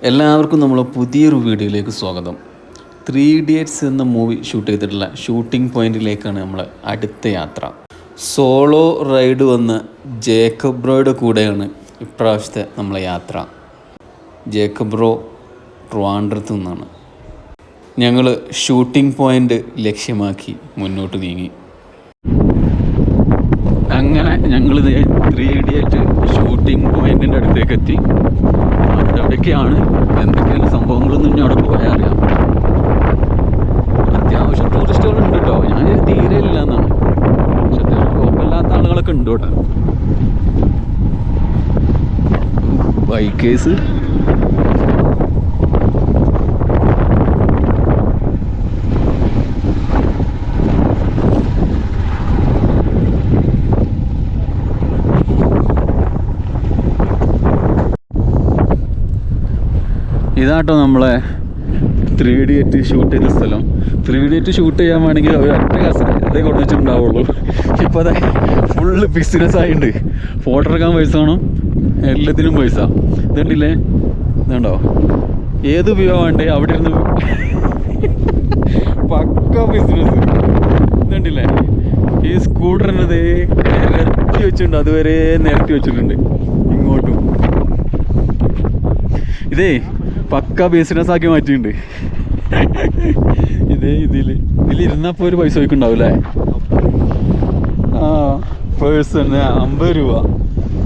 എല്ലാവർക്കും നമ്മളെ പുതിയൊരു വീഡിയോയിലേക്ക് സ്വാഗതം. 3 ഇഡിയറ്റ്സ് എന്ന മൂവി ഷൂട്ട് ചെയ്തിട്ടുള്ള ഷൂട്ടിംഗ് പോയിന്റിലേക്കാണ് നമ്മൾ അടുത്ത യാത്ര. സോളോ റൈഡ് വന്ന ജേക്കബ് ബ്രോയുടെ കൂടെയാണ് ഇപ്രാവശ്യത്തെ നമ്മളെ യാത്ര. ജേക്കബ് ബ്രോ ട്രിവാൻഡ്രത്ത് നിന്നാണ്. ഞങ്ങൾ ഷൂട്ടിംഗ് പോയിന്റ് ലക്ഷ്യമാക്കി മുന്നോട്ട് നീങ്ങി. അങ്ങനെ ഞങ്ങളിത് 3 ഇഡിയറ്റ് ഷൂട്ടിംഗ് പോയിന്റിൻ്റെ അടുത്തേക്ക് എത്തി. എവിടെയൊക്കെയാണ് എന്തൊക്കെയാണ് സംഭവങ്ങളൊന്നും ഇനി അവിടെ പോയാൽ അറിയാം. അത്യാവശ്യം ടൂറിസ്റ്റുകളുണ്ട് കേട്ടോ. ഞാനിത് തീരെ ഇല്ല എന്നാണ്, പക്ഷെ അത്യാവശ്യം കുഴപ്പമില്ലാത്ത ആളുകളൊക്കെ ഉണ്ട് കേട്ടോ. ബൈക്കേഴ്സ് ഇതാട്ടോ നമ്മളെ 3 ഇഡിയറ്റ് ഷൂട്ട് ചെയ്ത സ്ഥലം. 3 ഇഡിയറ്റ് ഷൂട്ട് ചെയ്യാൻ വേണമെങ്കിൽ ഒരു ഒറ്റ കസരേ കൊണ്ടു വെച്ചിട്ടുണ്ടാവുള്ളൂ. ഇപ്പോൾ അതെ ഫുള്ള് ബിസിനസ് ആയിട്ടുണ്ട്. ഫോട്ടോ എടുക്കാൻ പൈസ വേണം, എല്ലാത്തിനും പൈസ. ഇതുണ്ടില്ലേ, ഇതുണ്ടോ, ഏത് വ്യൂ വേണ്ടേ അവിടെ ഇരുന്ന് പക്ക ബിസിനസ്. ഇതുണ്ടില്ലേ, ഈ സ്കൂട്ടറിനതേ നിരത്തി വെച്ചിട്ടുണ്ട്, അതുവരെ നിരത്തി വെച്ചിട്ടുണ്ട് ഇങ്ങോട്ടും. ഇതേ പക്ക ബിസിനസ് ആക്കി മാറ്റിയിട്ടുണ്ട്. ഇതിലിരുന്നപ്പോൾ ഒരു പൈസ ചോദിക്കുന്നുണ്ടാവില്ലേ? ആ, പേഴ്സണ് 50 രൂപ.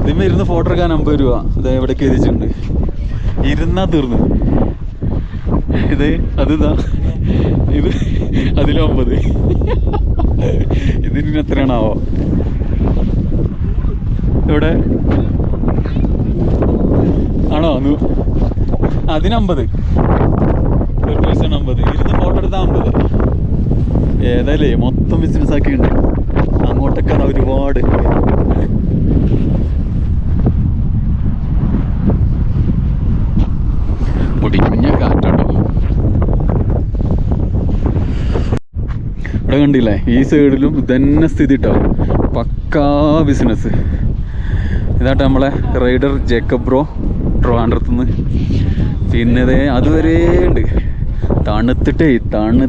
ഇതിന്മേൽ ഇരുന്ന് ഫോട്ടോ എടുക്കാൻ 50 രൂപ. ഇത് എവിടേക്ക് എത്തിച്ചിട്ടുണ്ട്. ഇരുന്നാ തീർന്നു. അതിതാ ഇത് അതിൽ 50. ഇതിന് എത്രയാണാവോ? ഇവിടെ ആണോ? അതിന് 50, ഒരു പേഴ്സൺ 50, ഇരുന്ന് ഫോട്ടോ എടുത്താൽ 50. ഏതായാലേ മൊത്തം ബിസിനസ് ആക്കിയിട്ടുണ്ട്. അങ്ങോട്ടൊക്കെ ഒരുപാട്. പൊടിഞ്ഞ കാറ്റാട്ടോ. ഇവിടെ കണ്ടില്ലേ, ഈ സൈഡിലും ഇതന്നെ സ്ഥിതി കേട്ടോ. പക്കാ ബിസിനസ്. ഇതാട്ടോ നമ്മളെ റൈഡർ ജേക്കബ് ബ്രോ ട്രിവാൻഡ്രത്തുനിന്ന്. പിന്നെ അതുവരെ ഉണ്ട്. തണുത്ത്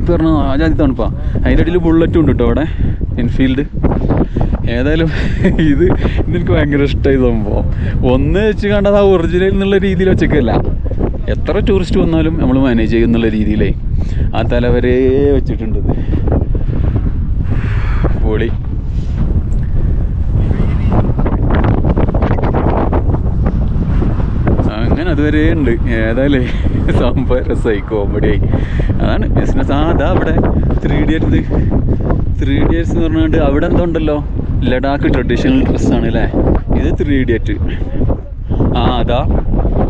പറഞ്ഞാൽ ആജാതി തണുപ്പാ. അതിൻ്റെ ഇടയിൽ ബുള്ളറ്റും ഉണ്ട് കേട്ടോ അവിടെ, എൻഫീൽഡ്. ഏതായാലും ഇതെനിക്ക് ഭയങ്കര ഇഷ്ടമായി സംഭവം. ഒന്ന് വെച്ച് കണ്ടത് ആ ഒറിജിനൽ എന്നുള്ള രീതിയിൽ വെച്ചേക്കല്ല. എത്ര ടൂറിസ്റ്റ് വന്നാലും നമ്മൾ മാനേജ് ചെയ്യുന്നുള്ള രീതിയിലേ ആ തലവരെ വെച്ചിട്ടുണ്ട്. പൊളി. അങ്ങനെ അതുവരെ ഉണ്ട്. ഏതായാലേ സംഭവം രസമായി, കോമഡിയായി. അതാണ് ബിസിനസ്. അതാ അവിടെ 3 ഇഡിയറ്റ്സ് എന്ന് പറഞ്ഞുകൊണ്ട് അവിടെ എന്തോ ഉണ്ടല്ലോ, ലഡാക്ക് ട്രഡീഷണൽ ഡ്രസ്സാണ് അല്ലേ. ഇത് 3 ഇഡിയറ്റ്. അതാ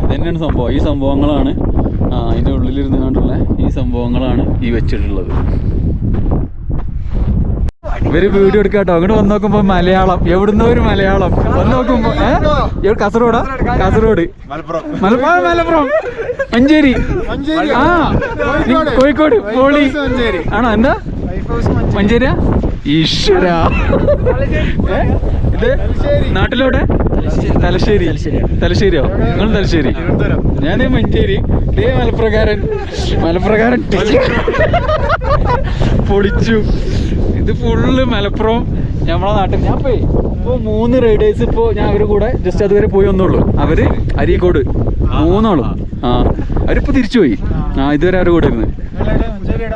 ഇതന്നെയാണ് സംഭവം. ഈ സംഭവങ്ങളാണ് അതിൻ്റെ ഉള്ളിലിരുന്ന് കണ്ടുള്ള ഈ സംഭവങ്ങളാണ് ഈ വെച്ചിട്ടുള്ളത്. ഇവര് വീഡിയോ എടുക്കാട്ടോ. അങ്ങോട്ട് വന്ന് നോക്കുമ്പോ മലയാളം, എവിടുന്നോ ഒരു മലയാളം. വന്ന് നോക്കുമ്പോ കാസർഗോഡ്, മലപ്പുറം, മഞ്ചേരി, കോഴിക്കോട്, പോളി ആണോ? എന്താ മഞ്ചേരിയാ? ഈശ്വര. ഇത് നാട്ടിലോടെ? തലശ്ശേരിയോ? നിങ്ങൾ തലശ്ശേരി, ഞാൻ മഞ്ചേരി. ഇതേ മലപ്പുറക്കാരൻ പൊളിച്ചു. ഇത് ഫുള്ള് മലപ്പുറം നമ്മളെ നാട്ടിൽ. ഞാൻ പോയി ഇപ്പോൾ 3 റൈഡേഴ്സ് ഇപ്പോൾ ഞാൻ അവരുടെ കൂടെ ജസ്റ്റ് അതുവരെ പോയി വന്നുള്ളൂ. അവര് അരീക്കോട് 3 ആളും. അവരിപ്പോൾ തിരിച്ചു പോയി. ഇതുവരെ അവരുടെ കൂടെ ഇരുന്ന്.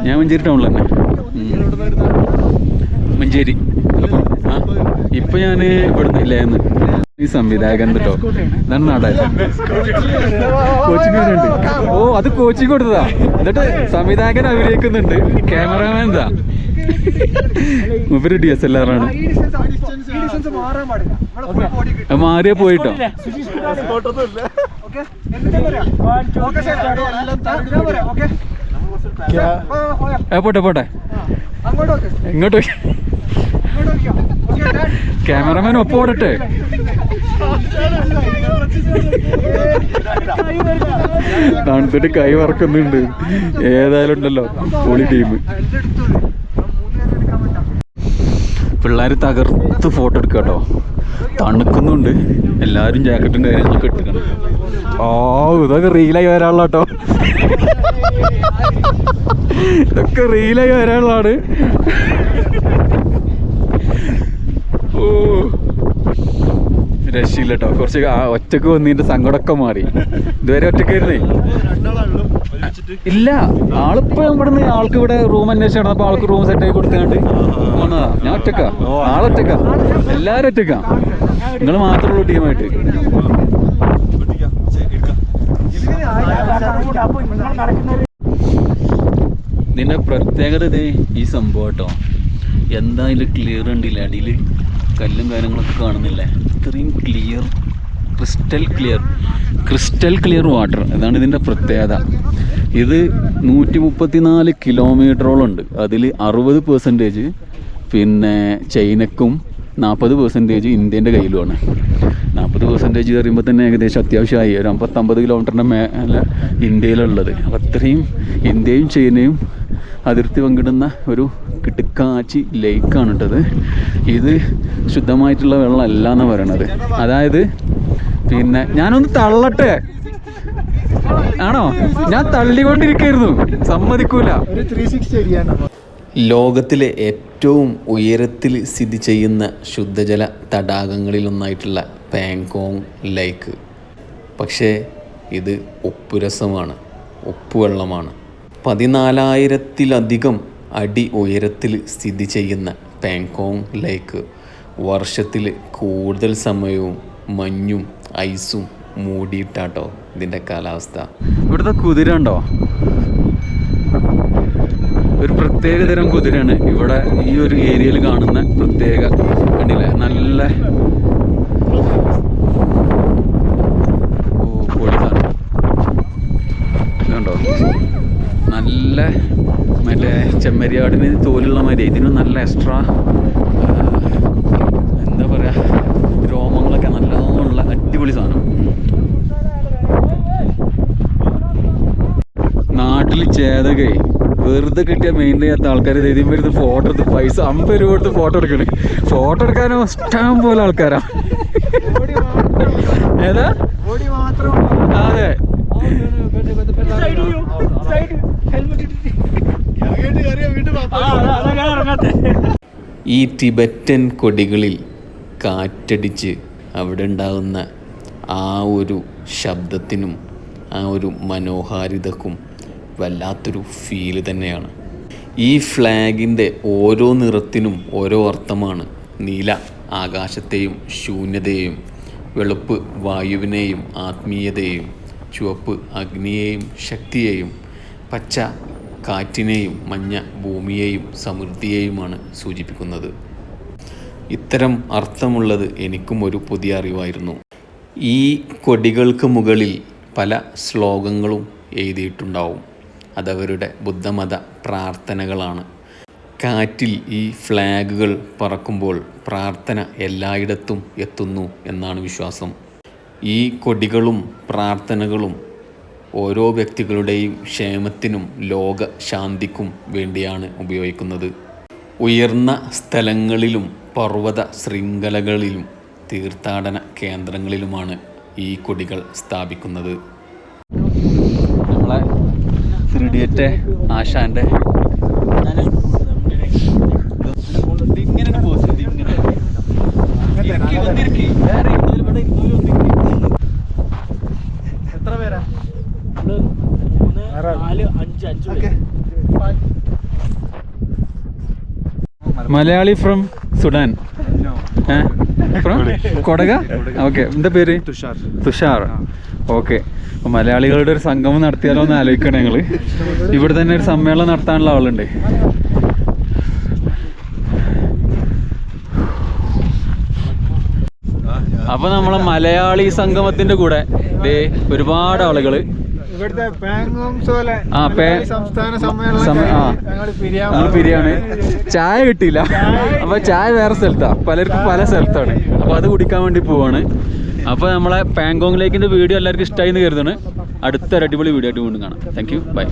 ഞാൻ മഞ്ചേരി ടൗണിൽ തന്നെ, മഞ്ചേരി മലപ്പുറം. ഇപ്പൊ ഞാൻ ഇവിടുന്ന് ഇല്ലായിരുന്നു. ഈ സംവിധായകൻ കേട്ടോ, ഇതാണ് നാടായിരുന്നു. കോച്ചിങ്. അത് കോച്ചിങ് കൊടുത്തതാ. എന്നിട്ട് സംവിധായകൻ അഭിനയിക്കുന്നുണ്ട്. ക്യാമറാമാൻ എന്താ മൂപ്പര് DSLR ആണ്. മാറിയ പോയിട്ടോ. പോട്ടെ ഇങ്ങോട്ട്. ക്യാമറമാൻ ഒപ്പം ഓടട്ടെ. തണുത്തിട്ട് കൈ വറക്കുന്നുണ്ട്. ഏതായാലും ഉണ്ടല്ലോ പൊളി ടീം. പിള്ളേർ തകർത്ത് ഫോട്ടോ എടുക്കുക കേട്ടോ. തണുക്കുന്നുണ്ട്. എല്ലാവരും ജാക്കറ്റും കാര്യങ്ങളൊക്കെ ഇട്ടിക്കണം. ഇതൊക്കെ റീലായി വരാനുള്ള കേട്ടോ, ഇതൊക്കെ റീലായി വരാനുള്ളതാണ്. രക്ഷയില്ല കേട്ടോ. കുറച്ച് ഒറ്റക്ക് വന്നതിന്റെ സങ്കടമൊക്കെ മാറി. ഇതുവരെ ഒറ്റക്കായിരുന്നേ. ഇല്ല, ആളിപ്പോ ഇവിടുന്ന് ആൾക്ക് ഇവിടെ റൂം അന്വേഷിച്ച് നടന്നപ്പോ ആൾക്ക് റൂം സെറ്റ് ആക്കി കൊടുത്താണ്ട് വന്നതാ. ഞാൻ ഒറ്റക്കാ, ആളൊറ്റക്കാ, എല്ലാരും ഒറ്റക്കാ. നിങ്ങൾ മാത്രമുള്ളൂ ടീമായിട്ട്. ഇതിന്റെ പ്രത്യേകത ഇതേ ഈ സംഭവം കേട്ടോ. എന്താ ഇതിൽ ക്ലിയർ ഉണ്ടില്ല, അടിയിൽ കല്ലും കാര്യങ്ങളൊക്കെ കാണുന്നില്ലേ? ഇത്രയും ക്ലിയർ, ക്രിസ്റ്റൽ ക്ലിയർ വാട്ടർ. അതാണ് ഇതിൻ്റെ പ്രത്യേകത. ഇത് 134 കിലോമീറ്ററോളം ഉണ്ട്. അതിൽ 60% പിന്നെ ചൈനക്കും 40% ഇന്ത്യൻ്റെ കയ്യിലുമാണ്. 40% പറയുമ്പോൾ തന്നെ ഏകദേശം അത്യാവശ്യമായി ഒരു 50 കിലോമീറ്ററിൻ്റെ മേലെ ഇന്ത്യയിലുള്ളത്. അപ്പം അത്രയും ഇന്ത്യയും ചൈനയും അതിർത്തി പങ്കിടുന്ന ഒരു കിടുക്കാച്ചി ലേക്കാണ് ഇട്ടത്. ഇത് ശുദ്ധമായിട്ടുള്ള വെള്ളമല്ല എന്നാണ് പറയണത്. അതായത് പിന്നെ ഞാനൊന്ന് തള്ളട്ടെ, ആണോ? ഞാൻ തള്ളിക്കൊണ്ടിരിക്കുകയായിരുന്നു, സമ്മതിക്കൂല. ലോകത്തിലെ ഏറ്റവും ഉയരത്തിൽ സ്ഥിതി ചെയ്യുന്ന ശുദ്ധജല തടാകങ്ങളിലൊന്നായിട്ടുള്ള പാങ്കോങ് ലേക്ക്. പക്ഷേ ഇത് ഉപ്പുരസമാണ്, ഉപ്പുവെള്ളമാണ്. 14,000-ലധികം അടി ഉയരത്തിൽ സ്ഥിതി ചെയ്യുന്ന പാങ്കോങ് ലേക്ക് വർഷത്തിൽ കൂടുതൽ സമയവും മഞ്ഞും ഐസും മൂടിയിട്ടാട്ടോ ഇതിൻ്റെ കാലാവസ്ഥ. ഇവിടുത്തെ കുതിര ഉണ്ടോ? ഒരു പ്രത്യേക തരം കുതിരയാണ് ഇവിടെ ഈ ഒരു ഏരിയയിൽ കാണുന്ന. പ്രത്യേക കണ്ടില്ലേ, നല്ല പൊളിതാണ്. ഇതുണ്ടോ, നല്ല മറ്റേ ചെമ്മരിയാടിന് തോലുള്ള മാതിരി ഇതിന് നല്ല എക്സ്ട്രാ എന്താ പറയുക, രോമങ്ങളൊക്കെ നല്ലോണമുള്ള അടിപൊളി സാധനം. നാട്ടിൽ ചേതകേ വെറുതെ കിട്ടിയ മെയിൻ ചെയ്യാത്ത ആൾക്കാർ ഇതിന് വരുന്ന ഫോട്ടോ എടുത്ത് പൈസ 50 രൂപ എടുത്ത് ഫോട്ടോ എടുക്കണേ. ഫോട്ടോ എടുക്കാനോ ഇഷ്ടം പോലെ ആൾക്കാരാ. ഏതാ? അതെ, ഈ ടിബറ്റൻ കൊടികളിൽ കാറ്റടിച്ച് അവിടെ ഉണ്ടാകുന്ന ആ ഒരു ശബ്ദത്തിനും ആ ഒരു മനോഹാരിതക്കും വല്ലാത്തൊരു ഫീല് തന്നെയാണ്. ഈ ഫ്ലാഗിൻ്റെ ഓരോ നിറത്തിനും ഓരോ അർത്ഥമാണ്. നീല ആകാശത്തെയും ശൂന്യതയെയും, വെളുപ്പ് വായുവിനെയും ആത്മീയതയെയും, ചുവപ്പ് അഗ്നിയെയും ശക്തിയെയും, പച്ച കാറ്റിനെയും മഞ്ഞ ഭൂമിയെയും സമൃദ്ധിയെയുമാണ് സൂചിപ്പിക്കുന്നത്. ഇത്തരം അർത്ഥമുള്ളത് എനിക്കും ഒരു പുതിയ അറിവായിരുന്നു. ഈ കൊടികൾക്ക് മുകളിൽ പല ശ്ലോകങ്ങളും എഴുതിയിട്ടുണ്ടാവും. അതവരുടെ ബുദ്ധമത പ്രാർത്ഥനകളാണ്. കാറ്റിൽ ഈ ഫ്ലാഗുകൾ പറക്കുമ്പോൾ പ്രാർത്ഥന എല്ലായിടത്തും എത്തുന്നു എന്നാണ് വിശ്വാസം. ഈ കൊടികളും പ്രാർത്ഥനകളും ഓരോ വ്യക്തികളുടെയും ക്ഷേമത്തിനും ലോക ശാന്തിക്കും വേണ്ടിയാണ് ഉപയോഗിക്കുന്നത്. ഉയർന്ന സ്ഥലങ്ങളിലും പർവ്വത ശൃംഖലകളിലും തീർത്ഥാടന കേന്ദ്രങ്ങളിലുമാണ് ഈ കൊടികൾ സ്ഥാപിക്കുന്നത്. നമ്മളെ ശ്രീഡിയറ്റെ ആശാന്റെ എത്ര പേരാ? Malayali from Sudan. ഫ്രം കൊടക. ഓക്കെ, എന്താ പേര്? തുഷാർ. ഓക്കെ, അപ്പോൾ മലയാളികളുടെ ഒരു സംഗമം നടത്തിയാലോ എന്ന് ആലോചിക്കണം ഞങ്ങൾ. ഇവിടെ തന്നെ ഒരു സമ്മേളനം നടത്താനുള്ള ആളുണ്ട്. അപ്പൊ നമ്മളെ മലയാളി സംഗമത്തിന്റെ കൂടെ ഒരുപാട് ആളുകള് പിരിയാണ്. ചായ കിട്ടിയില്ല, അപ്പൊ ചായ വേറെ സ്ഥലത്താ, പലർക്കും പല സ്ഥലത്താണ്. അപ്പൊ അത് കുടിക്കാൻ വേണ്ടി പോവാണ്. അപ്പൊ നമ്മളെ പാങ്കോങ് ലേക്കിന്റെ വീഡിയോ എല്ലാവർക്കും ഇഷ്ടമായി എന്ന് കരുതാണ്. അടുത്തൊരു അടിപൊളി വീഡിയോ ആയിട്ട് വീണ്ടും കാണാം. Thank you, by.